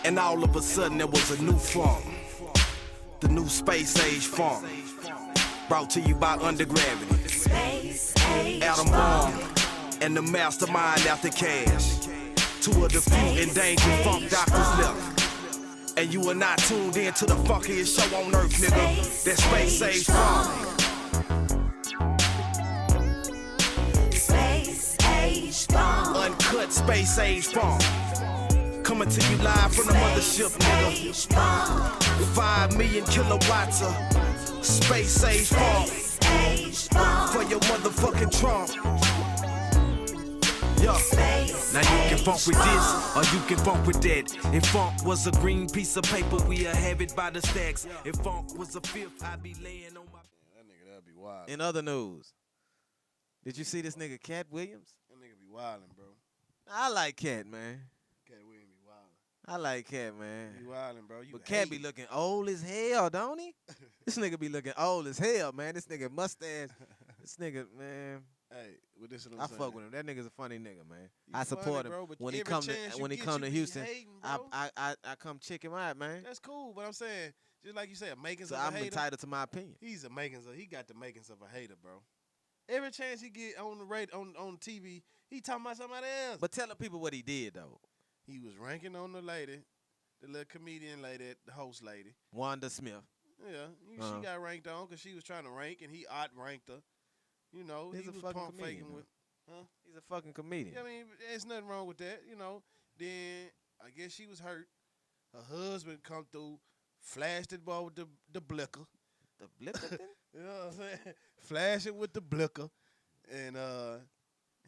And all of a sudden there was a new funk. The new space age funk. Brought to you by Undergravity. Space age Adam Bomb and the mastermind after Cash. Two of the few endangered funk doctors left. And you are not tuned in to the funkiest show on earth, nigga. That space age funk. Space age funk. Uncut space age funk. Coming to you live from the mothership, nigga. 5 million kilowatts of space age funk. For your motherfucking Trump. Yo. Now you can funk with this, or you can funk with that. If funk was a green piece of paper, we'll have it by the stacks. If funk was a fifth, I'd be laying on my... That nigga, that'd be wild. In other news, did you see this nigga Katt Williams? That nigga be wildin', bro. I like Katt, man. Katt Williams be wildin'. I like Katt, man. Be wildin', bro. But Katt be looking old as hell, don't he? This nigga be looking old as hell, man. This nigga mustache. This nigga, man. Hey, with this I fuck with him. That nigga's a funny nigga, man. You I support funny, him bro, when he come to Houston. Hating, I come check him out, man. That's cool, but I'm saying, just like you said, makings So of a I'm hater. entitled to my opinion. He got the makings of a hater, bro. Every chance he get on the radio, on TV, he talking about somebody else. But tell the people what he did though. He was ranking on the lady, the little comedian lady, the host lady. Wanda Smith. Yeah, she got ranked on because she was trying to rank and he out-ranked her. You know, He's he a was fucking pump comedian, faking with. Huh? He's a fucking comedian. Yeah, I mean, there's nothing wrong with that, you know. Then I guess she was hurt. Her husband come through, flashed it boy with the blicker. The blicker? You know what I'm saying? Flash it with the blicker. And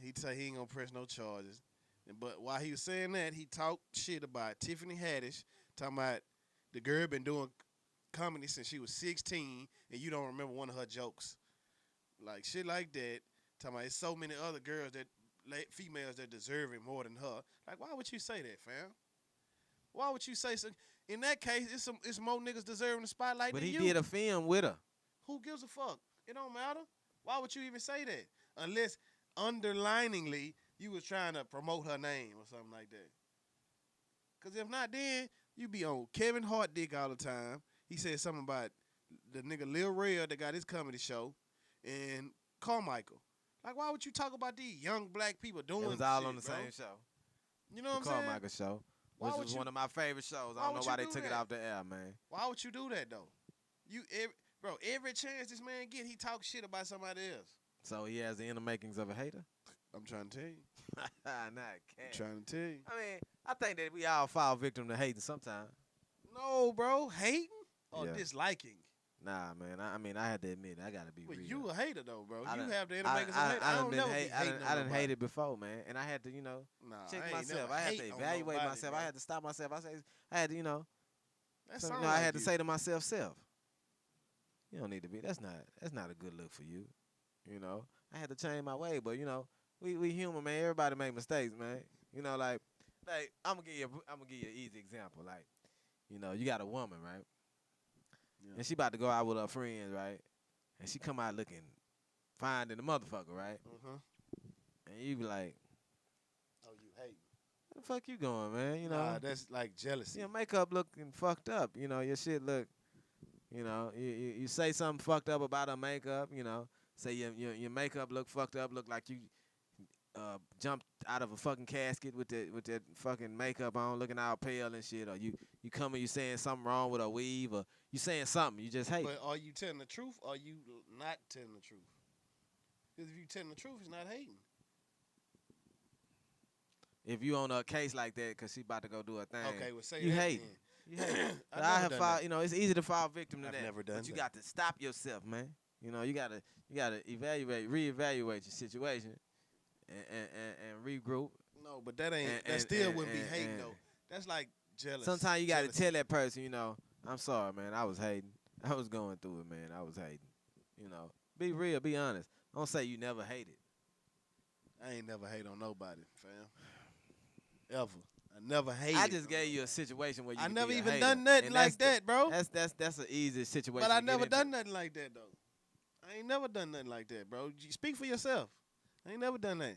he say he ain't gonna press no charges. But while he was saying that, he talked shit about Tiffany Hadish, talking about the girl been doing comedy since she was 16, and you don't remember one of her jokes. Like shit like that. Talking about there's so many other girls females that deserve it more than her. Like, why would you say that, fam? Why would you say so? In that case, it's more niggas deserving the spotlight But than he you. did a film with her. Who gives a fuck? It don't matter. Why would you even say that? Unless underliningly you was trying to promote her name or something like that. Because if not, then you be on Kevin Hart dick all the time. He said something about the nigga Lil Rel that got his comedy show and Carmichael. Like, why would you talk about these young black people doing It was all shit, on the bro? same show. You know what I'm The saying? Carmichael show, Why which would was you- one of my favorite shows. why I don't know would why you they do took it that? off the air, man. Why would you do that, though? Every chance this man get, he talks shit about somebody else. So he has the inner makings of a hater? I'm trying to tell you. Not I'm Katt. trying to tell you. I mean, I think that we all fall victim to hating sometimes. No, bro. Hating or Yeah. disliking? Nah, man. I mean, I had to admit, I gotta be Well, real. you a hater, though, bro. I You done- have the inner makings of a hater. I don't never be hating on I done nobody. hated before, man. And I had to, Nah, check I ain't myself. never I had hate to on evaluate nobody, myself. bro. I had to stop myself. I had to, That so, sound I like had to you. say to myself, self, you don't need to be. That's not a good look for you. I had to change my way, but we human, man. Everybody make mistakes, man. Like I'm gonna give you an easy example. Like, you got a woman, right? Yeah. And she about to go out with her friends, right? And she come out looking fine than the motherfucker, right? And you be like, Oh, you hate. where the fuck you going, man? Nah, that's like jealousy. Your makeup looking fucked up. Your shit look, you say something fucked up about her makeup, say your makeup look fucked up, look like you jumped out of a fucking casket with that fucking makeup on, looking all pale and shit, or you coming, you saying something wrong with her weave, or you saying something, you just hate. But are you telling the truth or are you not telling the truth? Because if you telling the truth, it's not hating. If you on a case like that, cause she about to go do her thing, Okay, well, say you that hate. then. You hate. I've But I never have done fall, that. it's easy to fall victim to I've that. never done But you that. got to stop yourself, man. You gotta reevaluate your situation, and regroup. No, but that ain't. And- that and- still and- wouldn't be and- hating and- though. That's like jealous. Sometimes you got to jealousy. tell that person, I'm sorry, man. I was hating. I was going through it, man. I was hating. Be real. Be honest. Don't say you never hated. I ain't never hate on nobody, fam. Ever. I never hated. I just gave you a situation where you. I could never be a even hater. done nothing And like that's that, bro. That's an easy situation. But I to get never into. done nothing like that though. I ain't never done nothing like that, bro. You speak for yourself. I ain't never done that.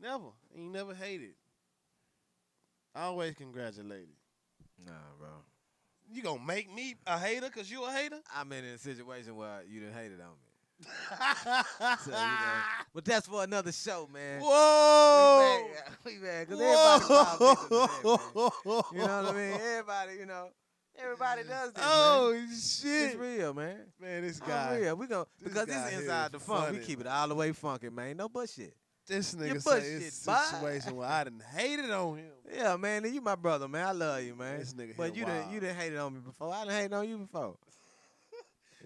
Never. I ain't never hated. I always congratulated. Nah, bro. You gonna make me a hater because you a hater? I'm in a situation where you done hated on me. So, you know, but that's for another show, man. Whoa! We back, because everybody Whoa! problem, you know what I mean? Everybody does this, Oh man. shit! It's real, man. Man, this It's guy. real. We gonna, this because guy this here is inside is the funk. funny, We keep it all the way funky, man. No bullshit. This nigga Your say bullshit, it's boy. a situation where I done hated on him. Yeah, man. You my brother, man. I love you, man. This nigga But here you done hated on me before. I done hated on you before.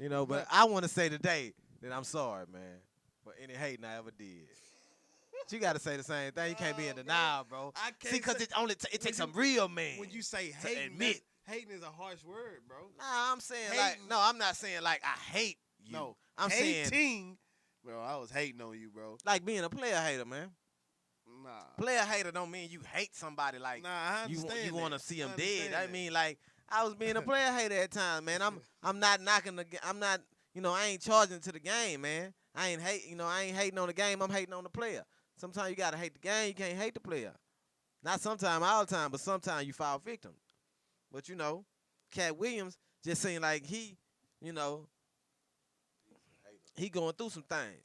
You know, but But- I want to say today that I'm sorry, man, for any hating I ever did. But you got to say the same thing. You can't be in denial, bro. I can't See, because say- it takes some real man. When you say to hating, admit. hating is a harsh word, bro. Nah, I'm saying Hating. I'm not saying like I hate you. No, I'm hating, saying bro. I was hating on you, bro. like being a player hater, man. Nah, Player hater don't mean you hate somebody like nah. I you understand. want to that. see I them dead. understand I that. mean, like I was being a player hater at times, man. I'm not knocking I'm not, I ain't charging to the game, man. I ain't hating on the game. I'm hating on the player. Sometimes you gotta hate the game. You can't hate the player. Not sometimes, all the time, but sometimes you fall victim. But Katt Williams just seemed like he going through some things.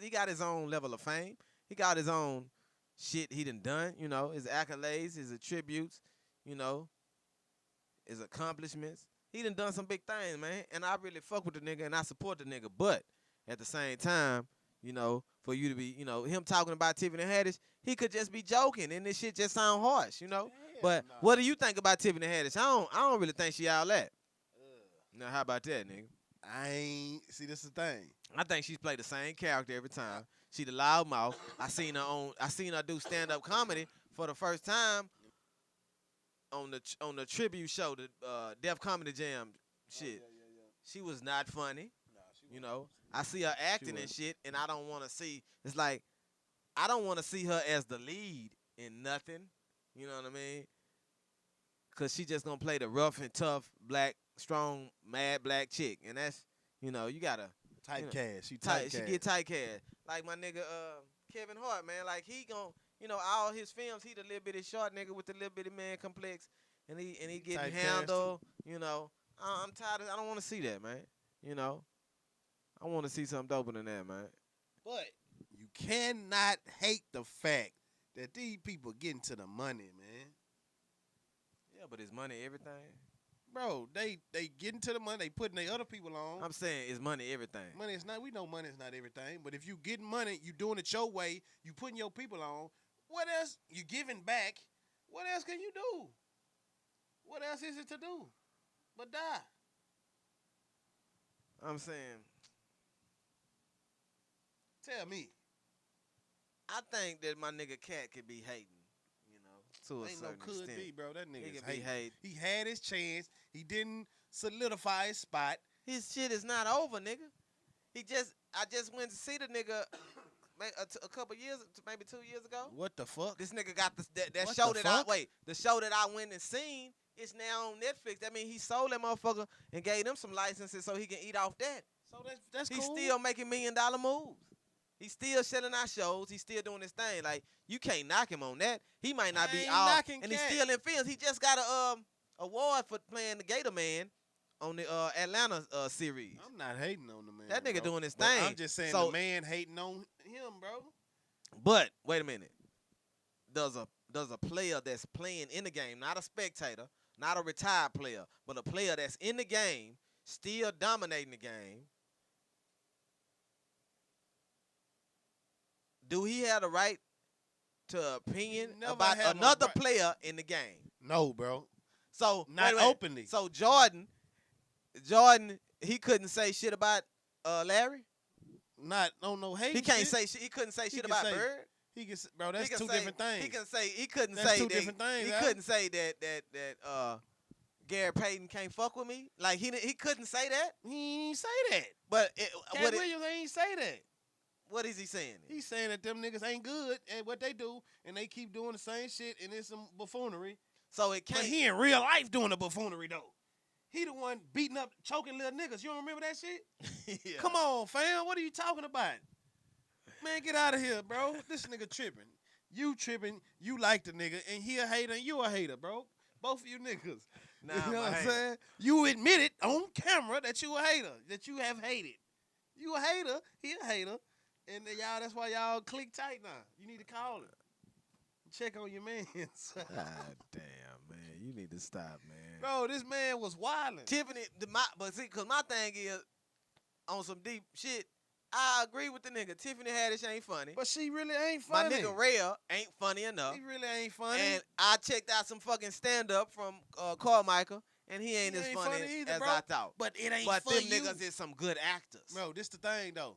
He got his own level of fame. He got his own shit he done, his accolades, his attributes, his accomplishments. He done some big things, man. And I really fuck with the nigga and I support the nigga. But at the same time, for you to be, him talking about Tiffany Hadish, he could just be joking and this shit just sound harsh, But nah. what do you think about Tiffany Hadish? I don't really think she all that. Now how about that, nigga? I ain't see. This is the thing. I think she's played the same character every time. She the loud mouth. I seen her do stand up comedy for the first time on the tribute show, the Def Comedy Jam shit. Yeah. She was not funny. Nah, she I see her acting and wasn't. shit, and I don't want to see. It's like I don't want to see her as the lead in nothing. You know what I mean? Cause she just gonna play the rough and tough black, strong, mad black chick, and that's you gotta typecast. She tight. typecast. She get typecast. Like my nigga Kevin Hart, man. Like he gon' all his films, he the little bitty short nigga with the little bitty man complex, and he getting Typecast handled. I'm tired of. I don't want to see that, man. I want to see something doper than that, man. But you cannot hate the fact that these people getting to the money, man. Yeah, but is money everything? Bro, they getting to the money. They putting their other people on. I'm saying, is money everything? Money is not. We know money is not everything. But if you getting money, you doing it your way. You putting your people on. What else? You giving back. What else can you do? What else is it to do? But die. I'm saying, Tell me. I think that my nigga Katt could be hating, to a Ain't no certain could extent. be, bro. That nigga He is could be hating. hating. He had his chance. He didn't solidify his spot. His shit is not over, nigga. I just went to see the nigga a couple years, maybe 2 years ago. What the fuck? This nigga got that What show the that I fuck? the show that I went and seen. It's now on Netflix. That mean he sold that motherfucker and gave them some licenses so he can eat off that. So that's He's cool. still making $1 million moves. He's still selling our shows. He's still doing his thing. Like you can't knock him on that. He might not I be ain't all, knocking and he's Katt. still in films. He just got a award for playing the Gator Man on the Atlanta series. I'm not hating on the man. That nigga bro. doing his But thing. I'm just saying So- the man hating on him, bro. But wait a minute. Does a player that's playing in the game, not a spectator, not a retired player, but a player that's in the game, still dominating the game, do he have the right to opinion Never about have a another right- player in the game? No, bro. So Not wait a minute. openly. So Jordan, he couldn't say shit about Larry. Not on no hate. He can't shit. say shit. He couldn't say He shit can about say- Bird. He can, bro. That's He can two say- different things. He can say he couldn't That's say two that, different things, He Al. couldn't say that Gary Payton can't fuck with me. Like he couldn't say that. He ain't say that. But Katt Williams ain't say that. what is he saying? He's saying that them niggas ain't good at what they do, and they keep doing the same shit, and it's some buffoonery. So it But can't. he in real life doing the buffoonery though. He the one beating up, choking little niggas. You don't remember that shit? Yeah. Come on, fam. What are you talking about? Man, get out of here, bro. This nigga tripping. You tripping, you like the nigga, and he a hater, and you a hater, bro. Both of you niggas. Nah, you know what I'm man. saying? You admit it on camera that you a hater, that you have hated. You a hater, he a hater. And then y'all, that's why y'all click tight now. You need to call him. Check on your mans. God damn, man. You need to stop, man. Bro, this man was wildin'. Tiffany, but see, cause my thing is on some deep shit. I agree with the nigga. Tiffany Hadish ain't funny. But she really ain't My funny. nigga Rail ain't funny enough. He really ain't funny. And I checked out some fucking stand up from Carmichael, and he ain't He as ain't funny, funny either, as bro. I thought. But it ain't But for them you. niggas is some good actors. Bro, this the thing, though.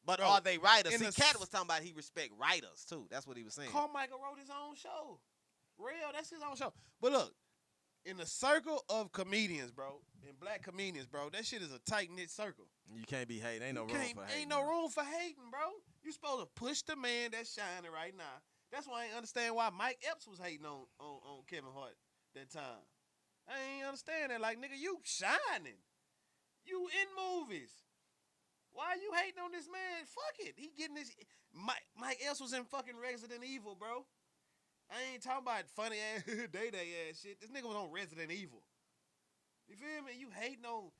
But bro, are they writers? in See, the Katt was talking about he respect writers too. That's what he was saying. Carmichael wrote his own show. Real, that's his own show. But look, in the circle of comedians, bro, and black comedians, bro, that shit is a tight-knit circle. You can't be hating. Ain't no room Can't- for hating. Ain't no room for hating, bro. You supposed to push the man that's shining right now. That's why I ain't understand why Mike Epps was hating on Kevin Hart that time. I ain't understand that. Like, nigga, you shining. You in movies. Why you hating on this man? Fuck it. He getting this. Mike Epps was in fucking Resident Evil, bro. I ain't talking about funny ass day ass shit. This nigga was on Resident Evil. You feel me? You hating on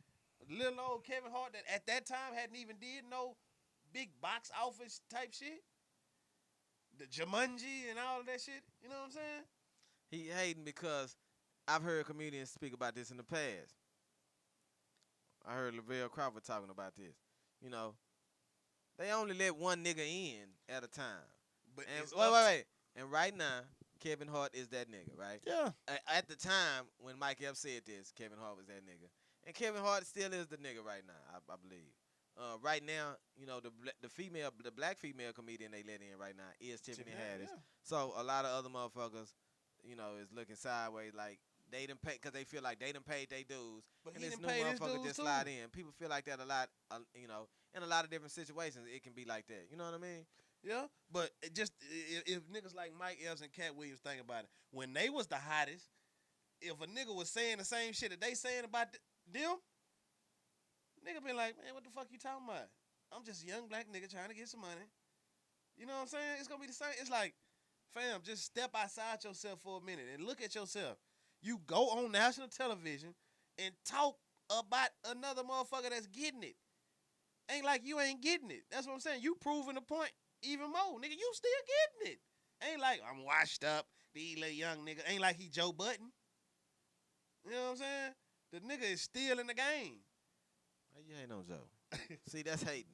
little old Kevin Hart that at that time hadn't even did no big box office type shit. The Jumanji and all of that shit. You know what I'm saying? He hating because I've heard comedians speak about this in the past. I heard Lavelle Crawford talking about this. You know, they only let one nigga in at a time. But And it's wait. And right now, Kevin Hart is that nigga, right? Yeah. At the time when Mike Epps said this, Kevin Hart was that nigga, and Kevin Hart still is the nigga right now. I believe. Right now, you know, the black female comedian they let in right now is Tiffany Haddish. Yeah. So a lot of other motherfuckers, you know, is looking sideways like they done pay because they feel like they done paid their dues, But and he this done new paid his motherfucker dues just too. slide in. People feel like that a lot, you know, in a lot of different situations. It can be like that. You know what I mean? Yeah, but it just if niggas like Mike Epps and Katt Williams think about it, when they was the hottest, if a nigga was saying the same shit that they saying about them, nigga been like, man, what the fuck you talking about? I'm just a young black nigga trying to get some money. You know what I'm saying? It's gonna be the same. It's like, fam, just step outside yourself for a minute and look at yourself. You go on national television and talk about another motherfucker that's getting it. Ain't like you ain't getting it. That's what I'm saying. You proving the point even more. Nigga, you still getting it. Ain't like I'm washed up, these little young nigga. Ain't like he Joe Budden. You know what I'm saying? The nigga is still in the game. You ain't no Joe. See, that's hating.